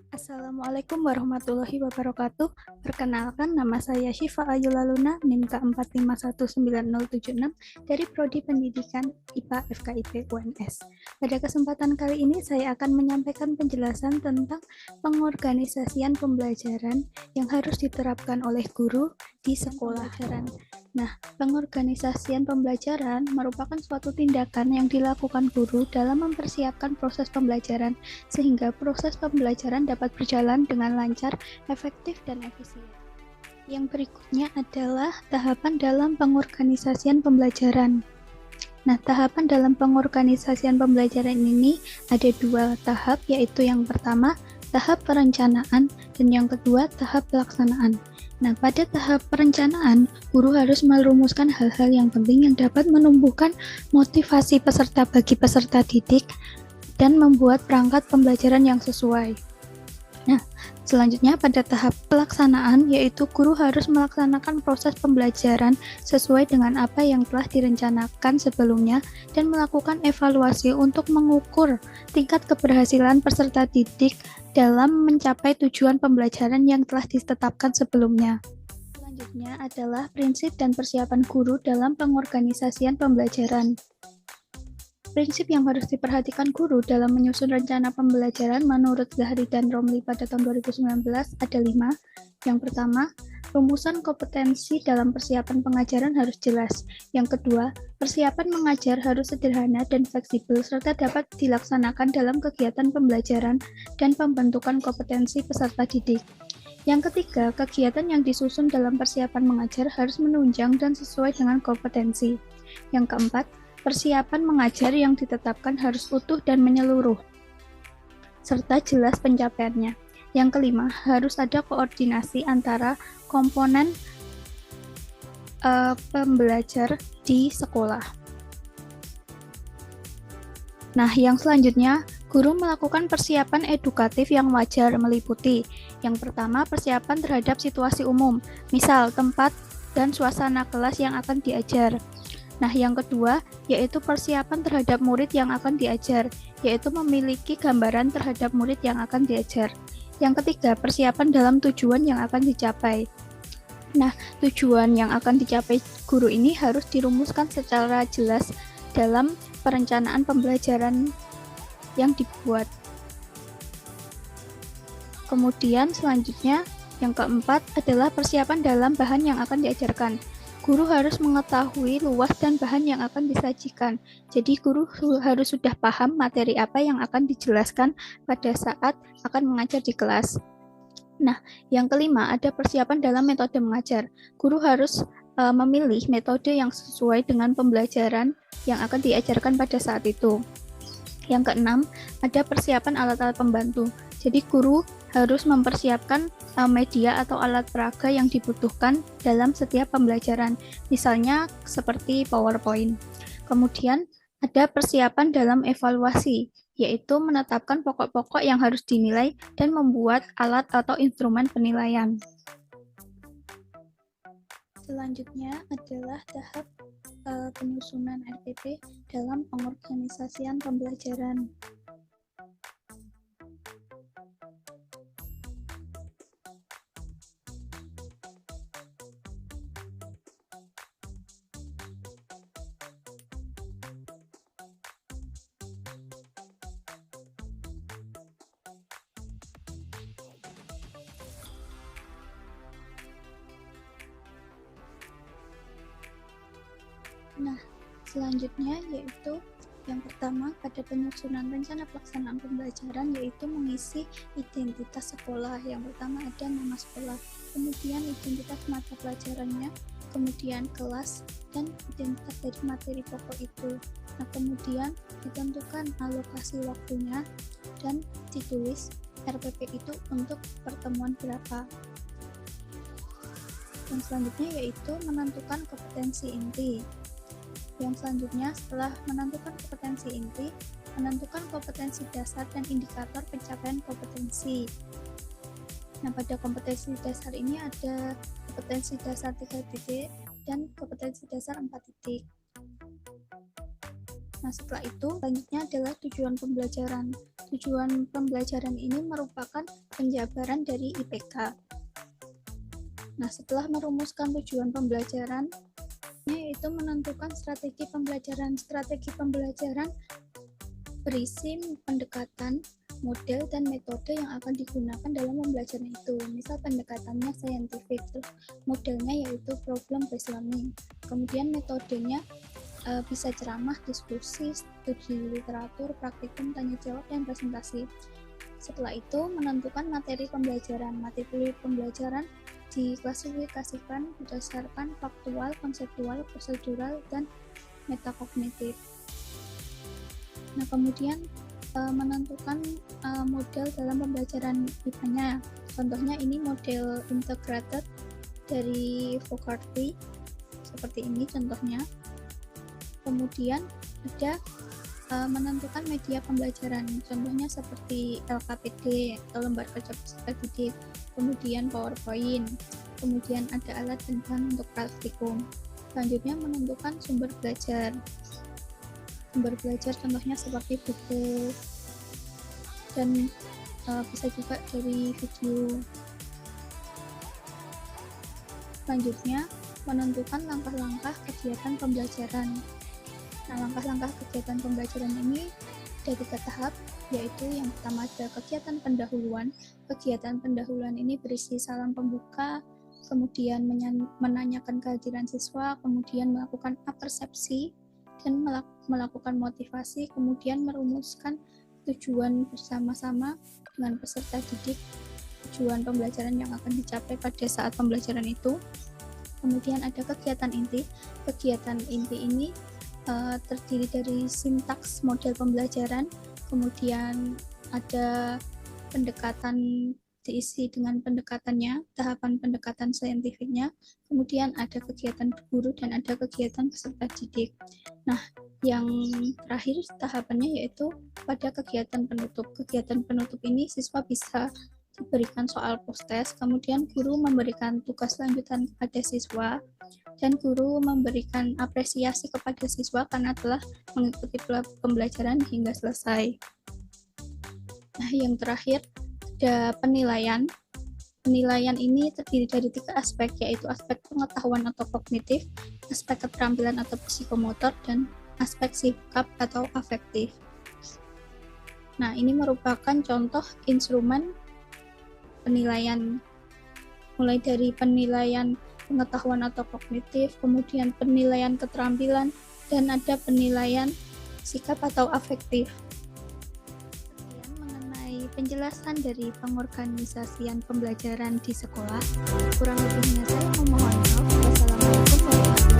Assalamualaikum warahmatullahi wabarakatuh. Perkenalkan, nama saya Syifa Ayu Laluna, NIM K45197076 dari Prodi Pendidikan IPA FKIP UNS. Pada kesempatan kali ini saya akan menyampaikan penjelasan tentang pengorganisasian pembelajaran yang harus diterapkan oleh guru di sekolah. Nah, pengorganisasian pembelajaran merupakan suatu tindakan yang dilakukan guru dalam mempersiapkan proses pembelajaran sehingga proses pembelajaran dapat berjalan dengan lancar, efektif, dan efisien. Yang berikutnya adalah tahapan dalam pengorganisasian pembelajaran. Nah, tahapan dalam pengorganisasian pembelajaran ini ada dua tahap, yaitu yang pertama, tahap perencanaan, dan yang kedua, tahap pelaksanaan. Nah, pada tahap perencanaan, guru harus merumuskan hal-hal yang penting yang dapat menumbuhkan motivasi peserta bagi peserta didik dan membuat perangkat pembelajaran yang sesuai. Nah, selanjutnya pada tahap pelaksanaan, yaitu guru harus melaksanakan proses pembelajaran sesuai dengan apa yang telah direncanakan sebelumnya dan melakukan evaluasi untuk mengukur tingkat keberhasilan peserta didik dalam mencapai tujuan pembelajaran yang telah ditetapkan sebelumnya. Selanjutnya adalah prinsip dan persiapan guru dalam pengorganisasian pembelajaran. Prinsip yang harus diperhatikan guru dalam menyusun rencana pembelajaran menurut Zahri dan Romli pada tahun 2019 ada 5. Yang pertama, rumusan kompetensi dalam persiapan pengajaran harus jelas. Yang kedua, persiapan mengajar harus sederhana dan fleksibel serta dapat dilaksanakan dalam kegiatan pembelajaran dan pembentukan kompetensi peserta didik. Yang ketiga, kegiatan yang disusun dalam persiapan mengajar harus menunjang dan sesuai dengan kompetensi. Yang keempat, persiapan mengajar yang ditetapkan harus utuh dan menyeluruh, serta jelas pencapaiannya. Yang kelima, harus ada koordinasi antara komponen pembelajar di sekolah. Nah, yang selanjutnya, guru melakukan persiapan edukatif yang wajar meliputi. Yang pertama, persiapan terhadap situasi umum, misal tempat dan suasana kelas yang akan diajar. Nah, yang kedua, yaitu persiapan terhadap murid yang akan diajar, yaitu memiliki gambaran terhadap murid yang akan diajar. Yang ketiga, persiapan dalam tujuan yang akan dicapai. Nah, tujuan yang akan dicapai guru ini harus dirumuskan secara jelas dalam perencanaan pembelajaran yang dibuat. Kemudian selanjutnya, yang keempat adalah persiapan dalam bahan yang akan diajarkan. Guru harus mengetahui luas dan bahan yang akan disajikan. Jadi guru harus sudah paham materi apa yang akan dijelaskan pada saat akan mengajar di kelas. Nah, yang kelima ada persiapan dalam metode mengajar. Guru harus memilih metode yang sesuai dengan pembelajaran yang akan diajarkan pada saat itu. Yang keenam, ada persiapan alat-alat pembantu. Jadi guru harus mempersiapkan media atau alat peraga yang dibutuhkan dalam setiap pembelajaran, misalnya seperti PowerPoint. Kemudian ada persiapan dalam evaluasi, yaitu menetapkan pokok-pokok yang harus dinilai dan membuat alat atau instrumen penilaian. Selanjutnya adalah tahap penyusunan RPP dalam pengorganisasian pembelajaran. Nah, selanjutnya yaitu yang pertama pada penyusunan rencana pelaksanaan pembelajaran yaitu mengisi identitas sekolah. Yang pertama ada nama sekolah, kemudian identitas mata pelajarannya, kemudian kelas, dan identitas dari materi pokok itu. Nah, kemudian ditentukan alokasi waktunya dan ditulis RPP itu untuk pertemuan berapa. Yang selanjutnya yaitu menentukan kompetensi inti. Yang selanjutnya setelah menentukan kompetensi inti, menentukan kompetensi dasar dan indikator pencapaian kompetensi. Nah, pada kompetensi dasar ini ada kompetensi dasar 3 titik dan kompetensi dasar 4 titik. Nah, setelah itu selanjutnya adalah tujuan pembelajaran. Tujuan pembelajaran ini merupakan penjabaran dari IPK. Nah, setelah merumuskan tujuan pembelajaran, yaitu menentukan strategi pembelajaran. Strategi pembelajaran berisi pendekatan, model, dan metode yang akan digunakan dalam pembelajaran itu. Misal pendekatannya scientific, terus modelnya yaitu problem based learning. Kemudian metodenya bisa ceramah, diskusi, studi literatur, praktikum, tanya jawab, dan presentasi. Setelah itu menentukan materi pembelajaran. Materi pembelajaran diklasifikasikan berdasarkan faktual, konseptual, prosedural, dan metakognitif. Nah, kemudian menentukan model dalam pembelajaran IPA-nya. Contohnya ini model integrated dari Fogarty, seperti ini contohnya. Kemudian ada menentukan media pembelajaran, contohnya seperti LKPD atau lembar kerja peserta didik, kemudian PowerPoint, kemudian ada alat dan bahan untuk praktikum. Selanjutnya menentukan sumber belajar. Sumber belajar contohnya seperti buku dan bisa juga dari video. Selanjutnya menentukan langkah-langkah kegiatan pembelajaran. Nah, langkah-langkah kegiatan pembelajaran ini ada 3 tahap, yaitu yang pertama ada kegiatan pendahuluan. Kegiatan pendahuluan ini berisi salam pembuka, kemudian menanyakan kehadiran siswa, kemudian melakukan persepsi, dan melakukan motivasi, kemudian merumuskan tujuan bersama-sama dengan peserta didik, tujuan pembelajaran yang akan dicapai pada saat pembelajaran itu. Kemudian ada kegiatan inti. Kegiatan inti ini terdiri dari sintaks model pembelajaran, kemudian ada pendekatan diisi dengan pendekatannya, tahapan pendekatan saintifiknya, kemudian ada kegiatan guru dan ada kegiatan peserta didik. Nah, yang terakhir tahapannya yaitu pada kegiatan penutup. Kegiatan penutup ini siswa bisa diberikan soal post-test, kemudian guru memberikan tugas lanjutan kepada siswa, dan guru memberikan apresiasi kepada siswa karena telah mengikuti pembelajaran hingga selesai. Nah, yang terakhir ada penilaian. Penilaian ini terdiri dari 3 aspek, yaitu aspek pengetahuan atau kognitif, aspek keterampilan atau psikomotor, dan aspek sikap atau afektif. Nah, ini merupakan contoh instrumen penilaian, mulai dari penilaian pengetahuan atau kognitif, kemudian penilaian keterampilan, dan ada penilaian sikap atau afektif. Sekian mengenai penjelasan dari pengorganisasian pembelajaran di sekolah. Kurang lebihnya saya memohon maaf. Wassalamualaikum warahmatullahi wabarakatuh.